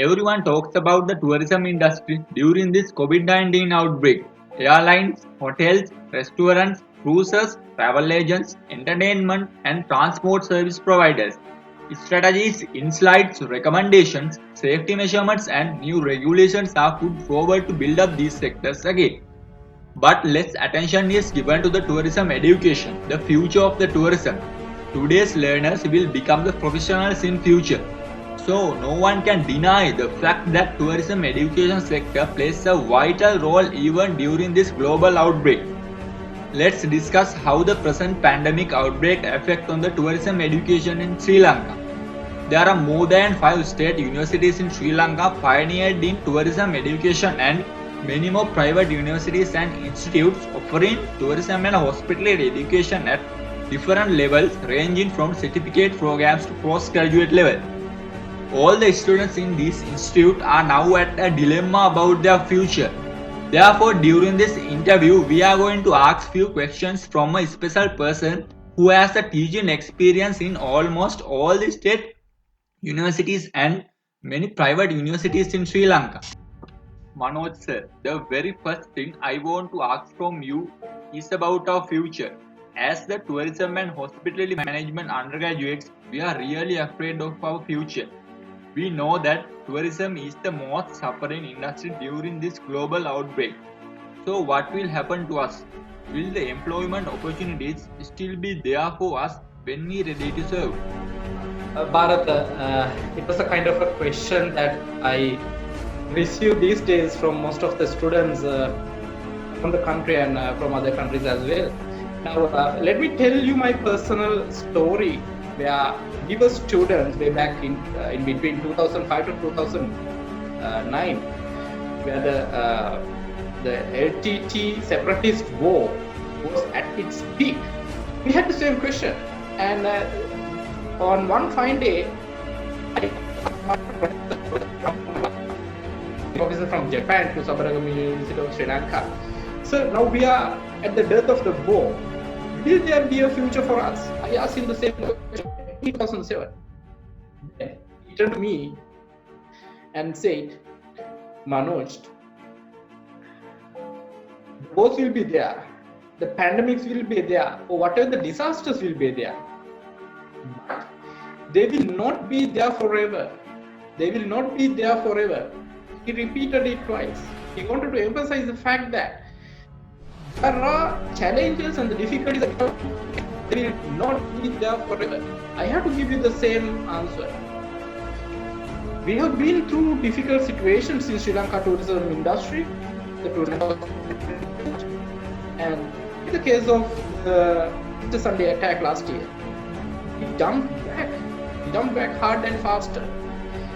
Everyone talks about the tourism industry during this COVID-19 outbreak. Airlines, hotels, restaurants, cruises, travel agents, entertainment, and transport service providers. Strategies, insights, recommendations, safety measurements, and new regulations are put forward to build up these sectors again. But less attention is given to the tourism education, the future of the tourism. Today's learners will become the professionals in future. So no one can deny the fact that tourism education sector plays a vital role even during this global outbreak. Let's discuss how the present pandemic outbreak affects on the tourism education in Sri Lanka. There are more than 5 state universities in Sri Lanka pioneered in tourism education and many more private universities and institutes offering tourism and hospitality education at different levels ranging from certificate programs to postgraduate level. All the students in this institute are now at a dilemma about their future. Therefore, during this interview, we are going to ask few questions from a special person who has a teaching experience in almost all the state universities and many private universities in Sri Lanka. Manoj sir, the very first thing I want to ask from you is about our future. As the tourism and hospitality management undergraduates, we are really afraid of our future. We know that tourism is the most suffering industry during this global outbreak. So what will happen to us? Will the employment opportunities still be there for us when we are ready to serve? Bharat, it was a kind of a question that I receive these days from most of the students from the country and from other countries as well. Now, let me tell you my personal story where we were students way back in between 2005 to 2009, where the LTT separatist war was at its peak. We had the same question, and on one fine day, officer from Japan to Sabaragama University of Sri Lanka. So now we are at the death of the war. Will there be a future for us? I asked him the same question in 2007. Then he turned to me and said, Manoj, wars will be there, the pandemics will be there, or whatever the disasters will be there. But they will not be there forever. They will not be there forever. He repeated it twice. He wanted to emphasize the fact that there are challenges and the difficulties that they will not be there forever. I have to give you the same answer. We have been through difficult situations in Sri Lanka tourism industry, and in the case of the Sunday attack last year, we jumped back hard and faster.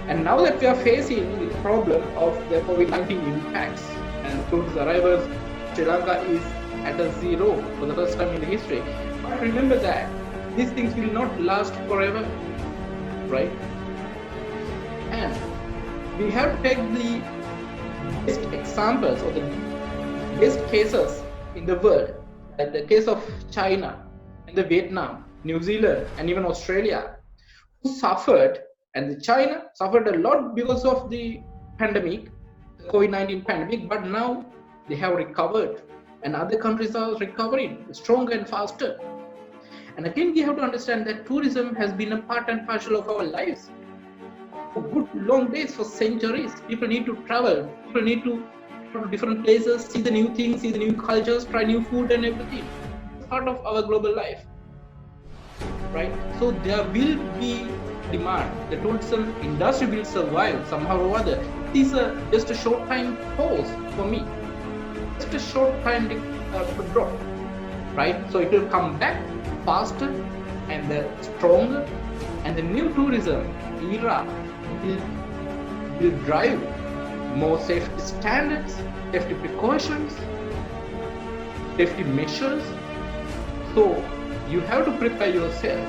And now that we are facing the problem of the COVID-19 impacts and tourist arrivals, Sri Lanka is at a zero for the first time in history. But remember that these things will not last forever, right? And we have to take the best examples or the best cases in the world, like the case of China and the Vietnam, New Zealand, and even Australia, who suffered. And China suffered a lot because of the pandemic, the COVID-19 pandemic, but now they have recovered and other countries are recovering stronger and faster. And again, we have to understand that tourism has been a part and parcel of our lives. For good long days, for centuries, people need to travel, people need to go to different places, see the new things, see the new cultures, try new food and everything. It's part of our global life, right? So there will be demand. The tourism industry will survive somehow or other. It is just a short time pause for me. Just a short time drop, right? So it will come back faster and stronger, and the new tourism era will drive more safety standards, safety precautions, safety measures. So you have to prepare yourself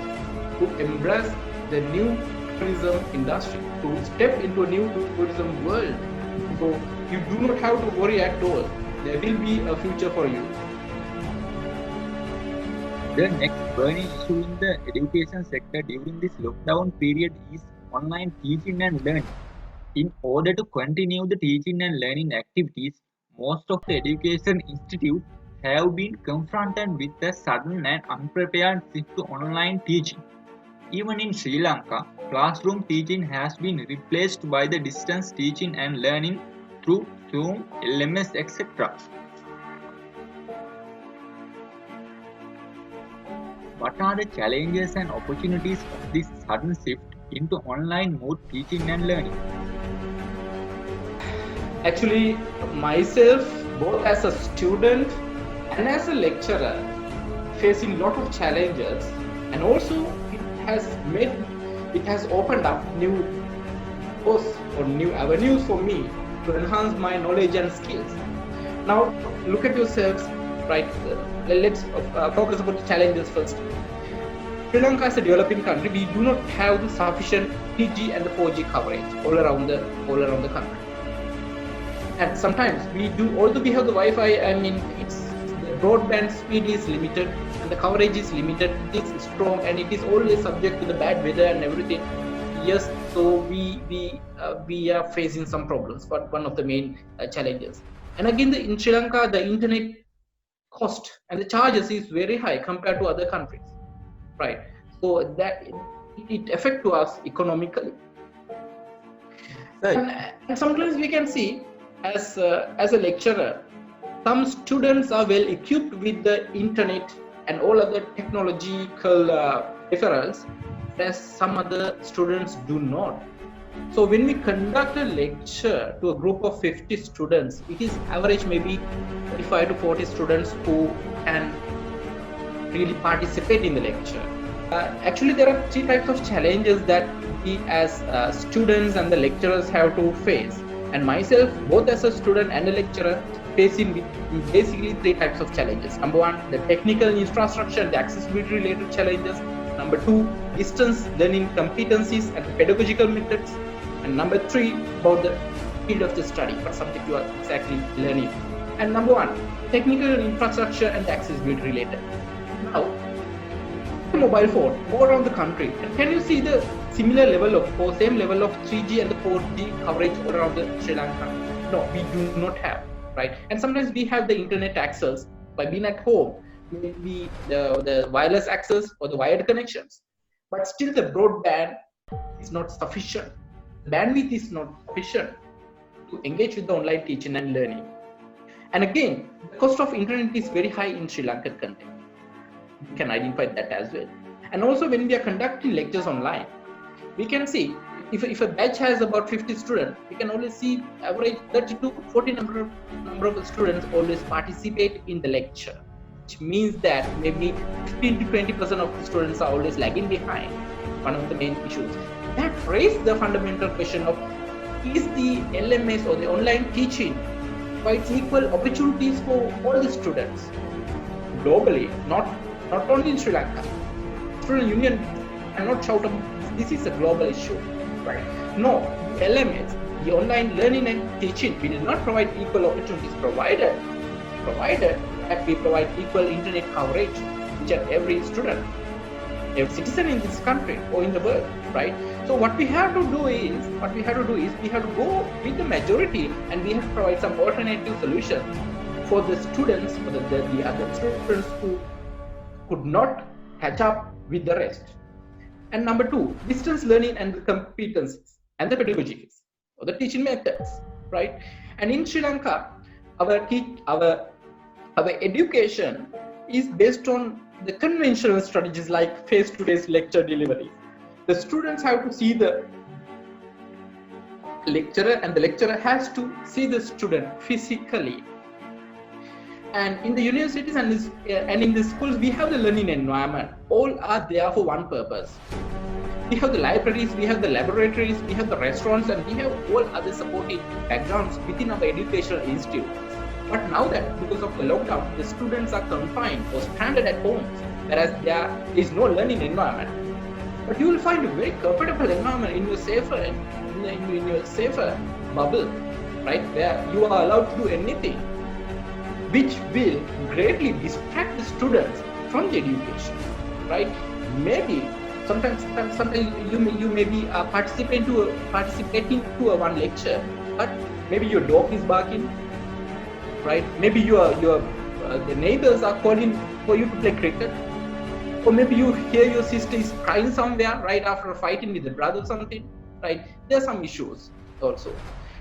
to embrace the new tourism industry, to step into a new tourism world. So you do not have to worry at all. There will be a future for you. The next burning issue in the education sector during this lockdown period is online teaching and learning. In order to continue the teaching and learning activities, most of the education institutes have been confronted with a sudden and unprepared shift to online teaching. Even in Sri Lanka, classroom teaching has been replaced by the distance teaching and learning through Zoom, LMS, etc. What are the challenges and opportunities of this sudden shift into online mode teaching and learning? Actually, myself, both as a student and as a lecturer, facing a lot of challenges, and also it has opened up new doors or new avenues for me to enhance my knowledge and skills. Now, look at yourselves, right? Let's focus about the challenges first. Sri Lanka is a developing country. We do not have the sufficient 3G and the 4G coverage all around the country. And sometimes we have the Wi-Fi. I mean, the broadband speed is limited and the coverage is limited. It is strong and it is always subject to the bad weather and everything. Yes, so we are facing some problems. But one of the main challenges. And again, in Sri Lanka, the internet cost and the charges is very high compared to other countries, right? So that it affects to us economically. Right. And sometimes we can see, as a lecturer, some students are well equipped with the internet and all other technological peripherals, whereas some other students do not. So when we conduct a lecture to a group of 50 students, it is average maybe 35 to 40 students who can really participate in the lecture. Actually, there are three types of challenges that we as students and the lecturers have to face. And myself, both as a student and a lecturer, facing basically three types of challenges. Number one, the technical infrastructure, the accessibility related challenges. Number two, distance learning competencies and pedagogical methods. And number three, about the field of the study, what subject you are exactly learning. And number one, technical infrastructure and accessibility related. Now, mobile phone all around the country, and can you see the similar level of or same level of 3G and the 4G coverage all around the Sri Lanka? No, we do not have, right? And sometimes we have the internet access by being at home, maybe the wireless access or the wired connections, but still the broadband is not sufficient. The bandwidth is not sufficient to engage with the online teaching and learning. And again, the cost of internet is very high in Sri Lankan content. We can identify that as well. And also when we are conducting lectures online, we can see if a batch has about 50 students, we can always see average 30 to 40 number of students always participate in the lecture, which means that maybe 15 to 20% of the students are always lagging behind. One of the main issues that raises the fundamental question of, is the LMS or the online teaching provides equal opportunities for all the students globally, not only in Sri Lanka. Student Union cannot shout about this is a global issue, right? No, LMS, the online learning and teaching, will not provide equal opportunities provided that we provide equal internet coverage to every student, every citizen in this country or in the world, right? So what we have to do is we have to go with the majority and we have to provide some alternative solutions for the students, for the other students who could not catch up with the rest. And number two, distance learning and the competencies and the pedagogies or the teaching methods, right? And in Sri Lanka, our education is based on the conventional strategies like face-to-face lecture delivery. The students have to see the lecturer and the lecturer has to see the student physically. And in the universities and in the schools, we have the learning environment. All are there for one purpose. We have the libraries, we have the laboratories, we have the restaurants, and we have all other supporting backgrounds within our educational institutes. But now that because of the lockdown, the students are confined or stranded at home, whereas there is no learning environment. But you will find a very comfortable environment in your safer bubble, right? Where you are allowed to do anything, which will greatly distract the students from the education, right? Maybe sometimes you may be participating to a one lecture, but maybe your dog is barking, right? Maybe the neighbors are calling for you to play cricket, or maybe you hear your sister is crying somewhere right after fighting with the brother or something, right? There are some issues also.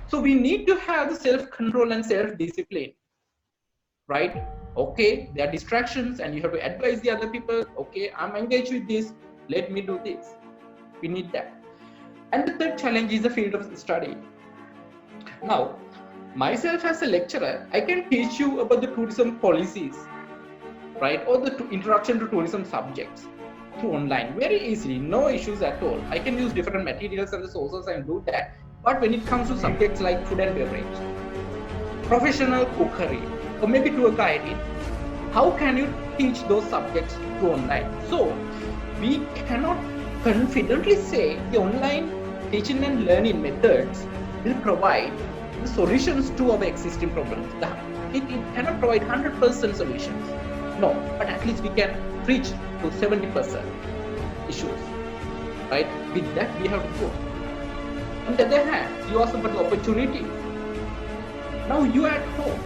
So we need to have the self-control and self-discipline, right? Okay, there are distractions and you have to advise the other people, okay, I'm engaged with this, let me do this. We need that. And the third challenge is the field of study. Now, myself as a lecturer, I can teach you about the tourism policies, right, or the introduction to tourism subjects through online very easily, no issues at all. I can use different materials and the sources and do that. But when it comes to subjects like food and beverage, professional cookery, or maybe tour guiding, how can you teach those subjects through online? So we cannot confidently say the online teaching and learning methods will provide the solutions to our existing problems. It cannot provide 100% solutions, no, but at least we can reach to 70% issues, right? With that we have to go. On the other hand, you ask about the opportunities. Now you are at home.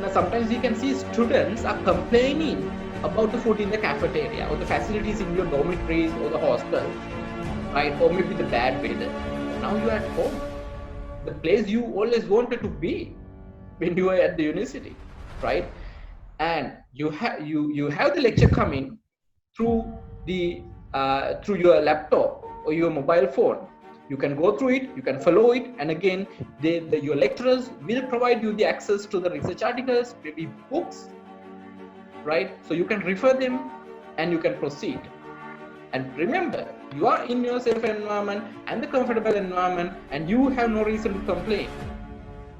Now sometimes we can see students are complaining about the food in the cafeteria or the facilities in your dormitories or the hostels, right? Or maybe the bad weather. Now you are at home, the place you always wanted to be when you were at the university, right? And you have the lecture coming through through your laptop or your mobile phone. You can go through it, you can follow it, and again, your lecturers will provide you the access to the research articles, maybe books, right? So you can refer them and you can proceed. And remember, you are in your safe environment and the comfortable environment, and you have no reason to complain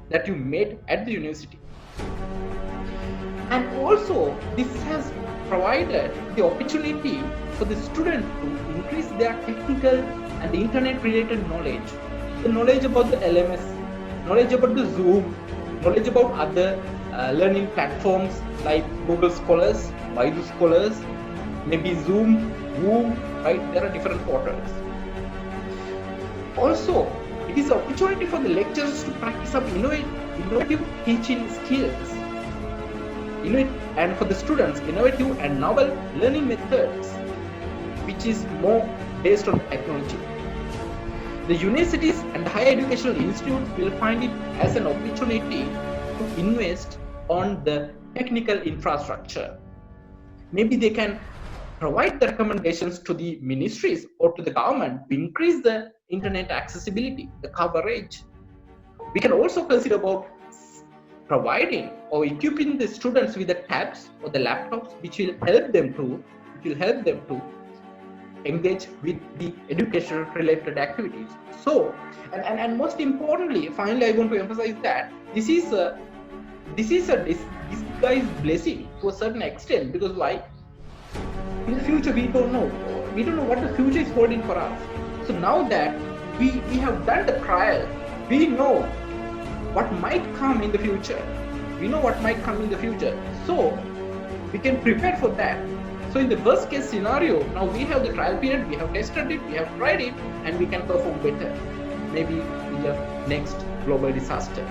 that you made at the university. And also, this has provided the opportunity for the student to increase their technical and the internet related knowledge, the knowledge about the LMS, knowledge about the Zoom, knowledge about other learning platforms like Google Scholars, Baidu Scholars, maybe Zoom, Woo, right? There are different portals. Also, it is an opportunity for the lecturers to practice up innovative teaching skills, and for the students, innovative and novel learning methods, which is more based on technology. The universities and higher educational institutes will find it as an opportunity to invest on the technical infrastructure. Maybe they can provide the recommendations to the ministries or to the government to increase the internet accessibility, the coverage. We can also consider about providing or equipping the students with the tabs or the laptops, which will help them to engage with the educational related activities. So, and most importantly, finally, I want to emphasize that this is a disguised blessing to a certain extent, because why? In the future, we don't know what the future is holding for us. So now that we have done the trial, we know what might come in the future. So we can prepare for that. So in the worst case scenario, now we have the trial period, we have tested it, we have tried it, and we can perform better, maybe in the next global disaster.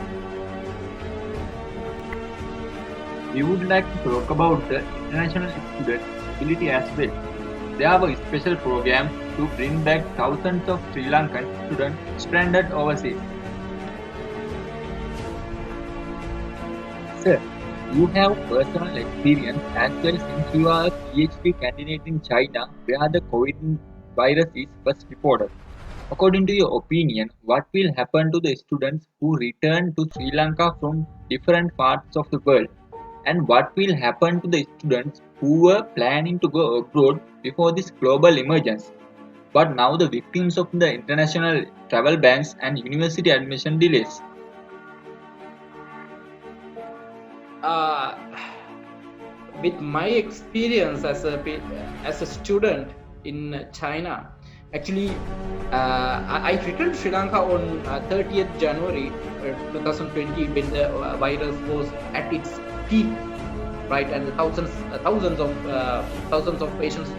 We would like to talk about the international student mobility as well. They have a special program to bring back thousands of Sri Lankan students stranded overseas. Sir, you have personal experience as well since you are a PhD candidate in China where the COVID virus is first reported. According to your opinion, what will happen to the students who return to Sri Lanka from different parts of the world? And what will happen to the students who were planning to go abroad before this global emergence, but now the victims of the international travel bans and university admission delays? With my experience as a student in China, actually, I returned to Sri Lanka on 30th January 2020 when the virus was at its peak, right, and thousands of patients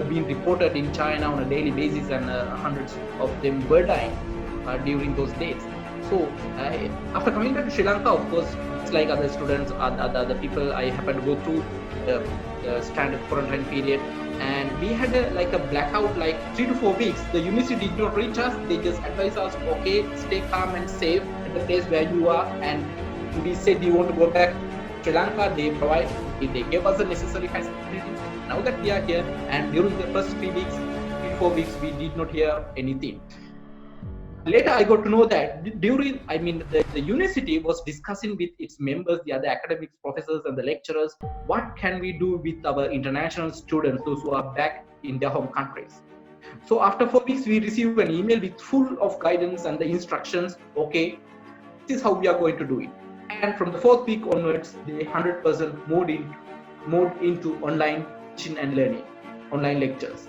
being reported in China on a daily basis, and hundreds of them were dying during those days. So after coming back to Sri Lanka, of course, it's like other students, other people, I happened to go through the standard quarantine period, and we had a blackout, like 3 to 4 weeks. The university did not reach us. They just advised us, okay, stay calm and safe at the place where you are. And we said, you want to go back to Sri Lanka? They gave us the necessary facilities. Now that we are here, and during the first 3 weeks, 3 to 4 weeks, we did not hear anything. Later, I got to know that the university was discussing with its members, the other academics, professors, and the lecturers, what can we do with our international students, those who are back in their home countries. So after 4 weeks, we received an email with full of guidance and the instructions. Okay, this is how we are going to do it. And from the 4th week onwards, they 100% moved into online teaching and learning, online lectures.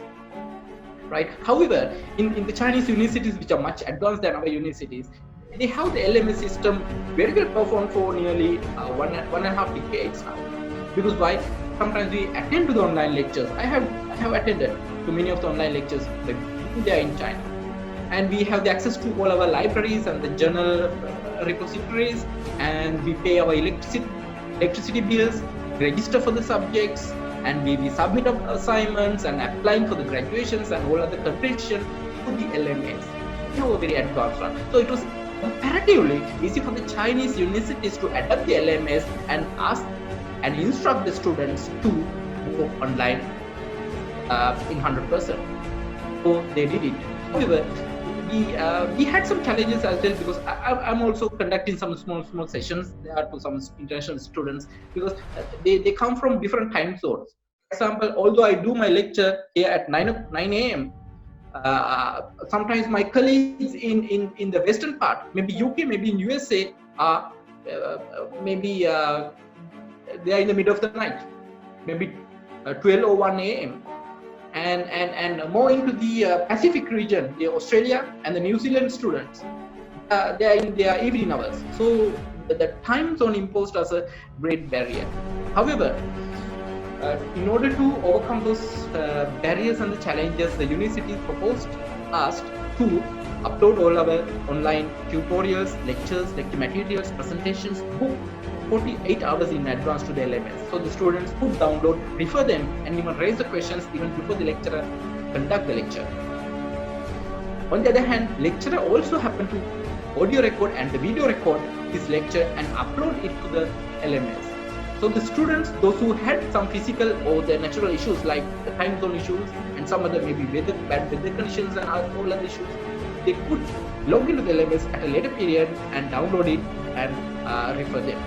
Right. However, in the Chinese universities, which are much advanced than our universities, they have the LMS system very well performed for nearly one and a half decades now. Because why? Sometimes we attend to the online lectures. I have attended to many of the online lectures there in China, and we have the access to all our libraries and the journal repositories, and we pay our electricity bills, register for the subjects, and we submit our assignments and applying for the graduations and all other competition to the LMS. They have a very advanced one. So it was comparatively easy for the Chinese universities to adapt the LMS and ask and instruct the students to go online in 100%. So they did it. However, we had some challenges as well, because I'm also conducting some small sessions there to some international students, because they come from different time zones. For example, although I do my lecture here at 9 a.m., sometimes my colleagues in the western part, maybe UK, maybe in USA, are maybe they are in the middle of the night, maybe 12 or 1 a.m. And more into the Pacific region, the Australia and the New Zealand students, they are in their evening hours. So the time zone imposed as a great barrier. However, in order to overcome those barriers and the challenges, the university proposed us to upload all our online tutorials, lectures, lecture materials, presentations, book 48 hours in advance to the LMS. So the students could download, refer them, and even raise the questions even before the lecturer conduct the lecture. On the other hand, lecturer also happened to audio record and the video record his lecture and upload it to the LMS. So the students, those who had some physical or the natural issues like the time zone issues and some other maybe bad weather conditions and all other issues, they could log into the LMS at a later period and download it and refer them.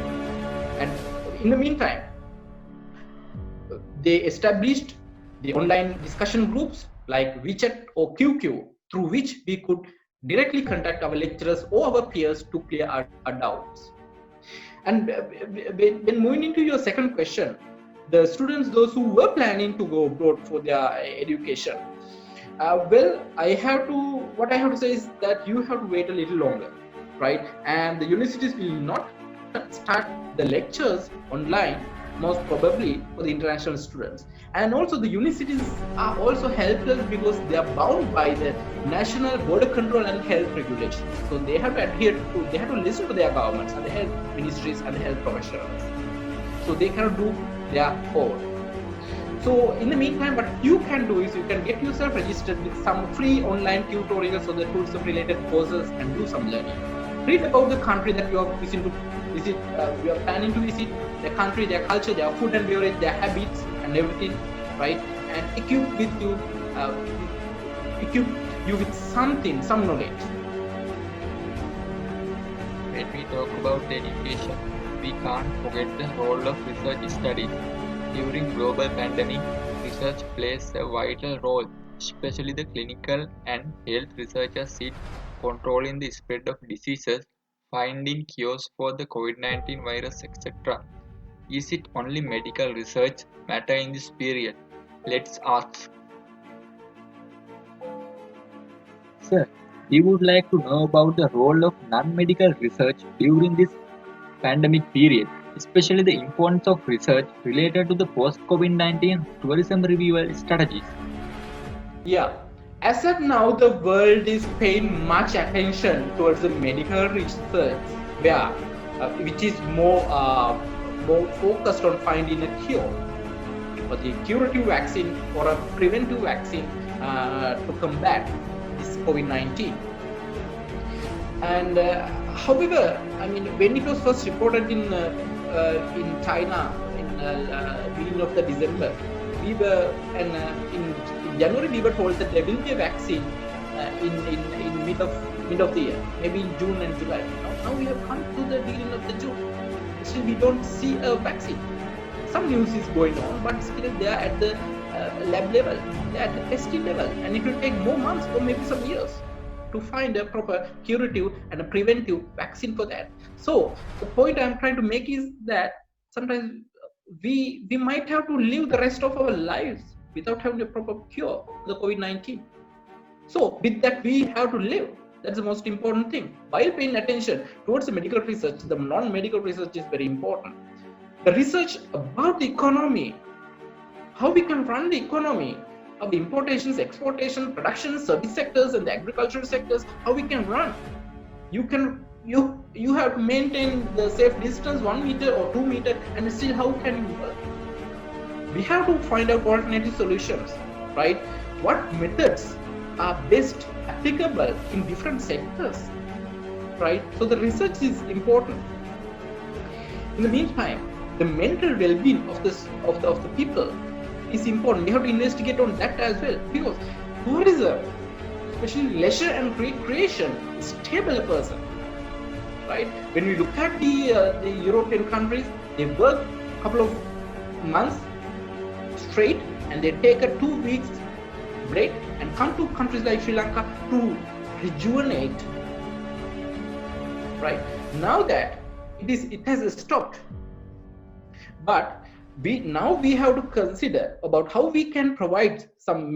And in the meantime, they established the online discussion groups like WeChat or QQ, through which we could directly contact our lecturers or our peers to clear our doubts. And when moving into your second question, the students, those who were planning to go abroad for their education, what I have to say is that you have to wait a little longer, right? And the universities will not start the lectures online, most probably for the international students. And also the universities are also helpless because they are bound by the national border control and health regulations. So they have to listen to their governments and the health ministries and the health professionals. So they cannot do their own. So in the meantime, what you can do is you can get yourself registered with some free online tutorials or the tourism related courses and do some learning. Read about the country that you are you are planning to visit, the country, their culture, their food and beverage, their habits and everything, right? And equip you with something, some knowledge. When we talk about education, we can't forget the role of research studies. During global pandemic, research plays a vital role, especially the clinical and health researchers sit controlling the spread of diseases, finding cures for the COVID-19 virus, etc. Is it only medical research matter in this period? Let's ask. Sir, we would like to know about the role of non-medical research during this pandemic period, especially the importance of research related to the post-COVID-19 tourism revival strategies. Yeah, as of now, the world is paying much attention towards the medical research, where which is more focused on finding a cure for the curative vaccine or a preventive vaccine to combat this COVID-19. And however, I mean, when it was first reported in China in beginning of the December, we were and in January we were told that there will be a vaccine in mid of the year, maybe in June and July. Now we have come to the beginning of the June. Still, we don't see a vaccine. Some news is going on, but still they are at the lab level, they are at the testing level, and it will take more months or maybe some years to find a proper curative and a preventive vaccine for that. So the point I'm trying to make is that sometimes we might have to live the rest of our lives without having a proper cure for the COVID-19. So with that, we have to live. That's the most important thing. While paying attention towards the medical research, the non-medical research is very important. The research about the economy, how we can run the economy of the importations, exportation, production, service sectors, and the agricultural sectors, how we can run. You have to maintain the safe distance 1 meter or 2 meter, and still how can you work? We have to find out alternative solutions, right? What methods are best applicable in different sectors, right? So the research is important. In the meantime, the mental well-being of the people is important. We have to investigate on that as well, because tourism, especially leisure and recreation, stable a person, right? When we look at the European countries, they work a couple of months straight and they take a 2 weeks break and come to countries like Sri Lanka to rejuvenate, right? Now that it has stopped, but we have to consider about how we can provide some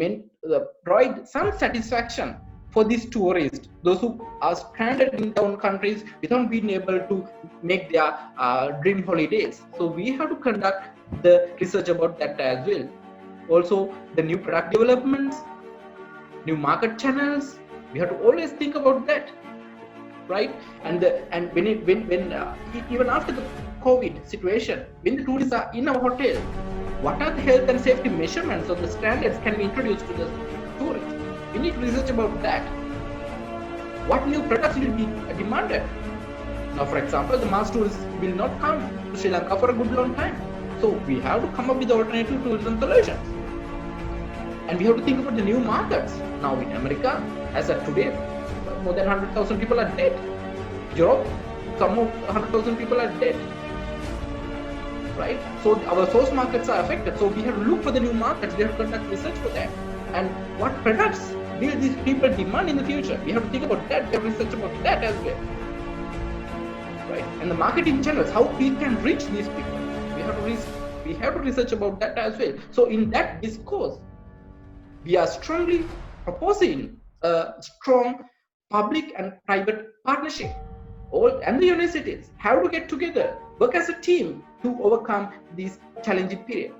satisfaction for these tourists, those who are stranded in their own countries without being able to make their dream holidays. So we have to conduct the research about that as well. Also, the new product developments, new market channels, we have to always think about that, right? And even after the COVID situation, when the tourists are in our hotel, what are the health and safety measurements or the standards can be introduced to the tourists? We need to research about that. What new products will be demanded? Now, for example, the mass tourists will not come to Sri Lanka for a good long time. So we have to come up with alternative tourism solutions. And we have to think about the new markets. Now in America, as of today, more than 100,000 people are dead. Europe, some of 100,000 people are dead. Right? So our source markets are affected. So we have to look for the new markets. We have to conduct research for that. And what products will these people demand in the future? We have to think about that. We have to research about that as well. Right? And the marketing channels, how we can reach these people. We have to research about that as well. So in that discourse, we are strongly proposing a strong public and private partnership. And the universities have to get together, work as a team to overcome this challenging period.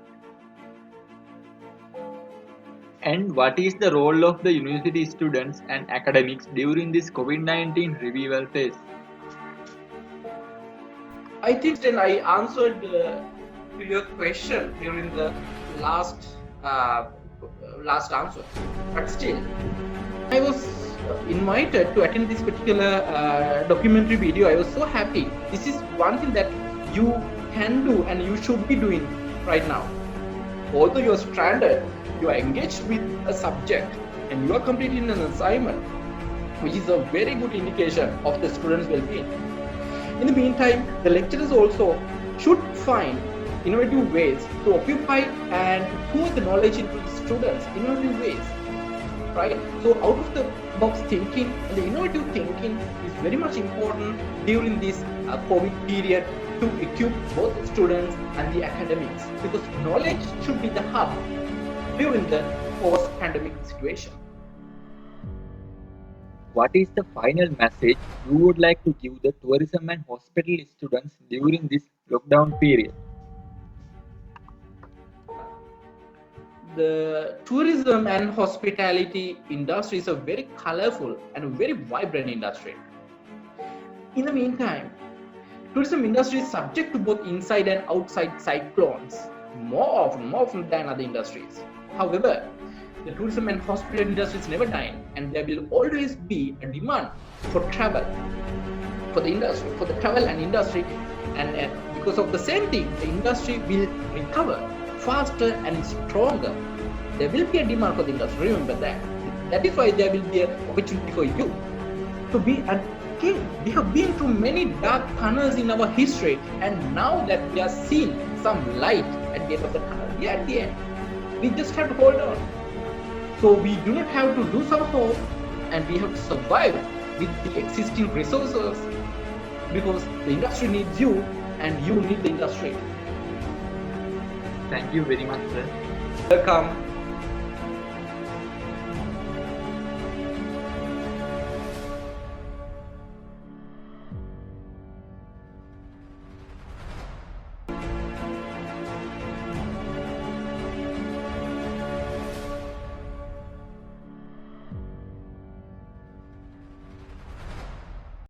And what is the role of the university students and academics during this COVID-19 revival phase? I think then I answered to your question during the last answer, but still, I was invited to attend this particular documentary video. I was so happy. This is one thing that you can do and you should be doing right now. Although you are stranded, you are engaged with a subject and you are completing an assignment, which is a very good indication of the student's well-being. In the meantime, the lecturers also should find innovative ways to occupy and pour the knowledge into the students, innovative ways, right? So out of the box thinking and the innovative thinking is very much important during this COVID period to equip both the students and the academics, because knowledge should be the hub during the post-pandemic situation. What is the final message you would like to give the tourism and hospital students during this lockdown period? the tourism and hospitality industry is a very colorful and very vibrant industry. In the meantime, tourism industry is subject to both inside and outside cyclones more often than other industries. However, the tourism and hospitality industries never die, and there will always be a demand for travel, for the industry, for the travel and industry, and because of the same thing, the industry will recover faster and stronger. There will be a demand for the industry. Remember that. That is why there will be an opportunity for you to be. And okay, we have been through many dark tunnels in our history, and now that we are seeing some light at the end of the tunnel, we are at the end. We just have to hold on. So we do not have to lose our hope, and we have to survive with the existing resources, because the industry needs you and you need the industry. Thank you very much, sir. Welcome.